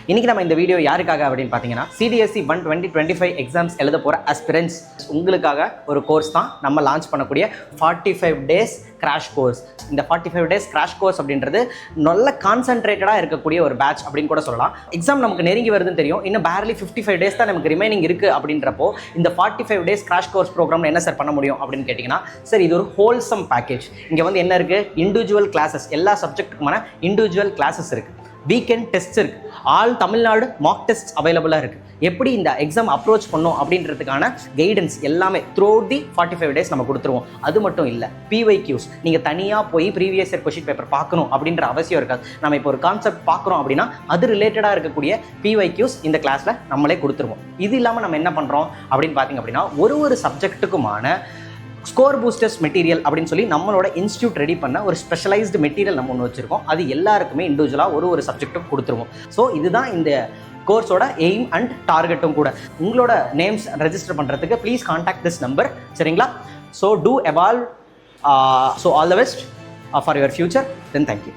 இன்றைக்கி நம்ம இந்த வீடியோ யாருக்காக அப்படின்னு பார்த்தீங்கன்னா CDSE 1 2025 எக்ஸாம்ஸ் எழுத போகிற aspirants உங்களுக்காக ஒரு கோர்ஸ் தான் நம்ம லான்ச் பண்ணக்கூடிய 45 days கிராஷ் கோர்ஸ். இந்த 45 days கிராஷ் கோர்ஸ் அப்படின்றது நல்ல கான்சென்ட்ரேட்டடாக இருக்கக்கூடிய ஒரு பேட்ச் அப்படின்னு கூட சொல்லலாம். எக்ஸாம் நமக்கு நெருங்கி வருதுன்னு தெரியும், இன்னும் பேர்லி 55 days தான் நமக்கு ரிமைனிங் இருக்குது அப்படின்றப்போ இந்த 45 days கிராஷ் கோர்ஸ் ப்ரோக்ராமில் என்ன சார் பண்ண முடியும் அப்படின்னு கேட்டிங்கன்னா, சார் இது ஒரு ஹோல்சம் பேக்கேஜ். இங்கே வந்து என்ன இருக்குது, இண்டிவிஜுவல் கிளாஸஸ், எல்லா சப்ஜெக்ட்டுக்குமான இண்டிவிஜுவல் கிளாஸஸ் இருக்குது, வீக்கெண்ட் டெஸ்ட் இருக்குது, ஆல் தமிழ்நாடு மாக் டெஸ்ட் அவைலபிளாக இருக்குது. எப்படி இந்த எக்ஸாம் அப்ரோச் பண்ணோம் அப்படின்றதுக்கான கைடன்ஸ் எல்லாமே த்ரூ தி 45 days நம்ம கொடுத்துருவோம். அது மட்டும் இல்லை, PYQs நீங்கள் தனியாக போய் ப்ரீவியஸ் இயர் கொஸ்டின் பேப்பர் பார்க்கணும் அப்படின்ற அவசியம் இருக்காது. நம்ம இப்போ ஒரு கான்செப்ட் பார்க்குறோம் அப்படின்னா அது ரிலேட்டடாக இருக்கக்கூடிய PYQs இந்த கிளாஸில் நம்மளே கொடுத்துருவோம். இது இல்லாமல் நம்ம என்ன பண்ணுறோம் அப்படின்னு பார்த்தீங்க அப்படின்னா, ஒரு சப்ஜெக்ட்டுக்குமான ஸ்கோர் பூஸ்டர்ஸ் மெட்டீரியல் அப்படின்னு சொல்லி நம்மளோட இன்ஸ்டியூட் ரெடி பண்ண ஒரு ஸ்பெஷலைஸ்டு மெட்டீரியல் நம்ம ஒன்று வச்சுருக்கோம். அது எல்லாருக்குமே இண்டிவிஜுவலாக ஒரு சப்ஜெக்ட்டும் கொடுத்துருவோம். ஸோ இதுதான் இந்த கோர்ஸோட எய்ம் அண்ட் டார்கெட்டும் கூட. உங்களோட நேம்ஸ் ரெஜிஸ்டர் பண்ணுறதுக்கு ப்ளீஸ் கான்டாக்ட் திஸ் நம்பர், சரிங்களா? So to evolve. So all the best for your future. Then thank you.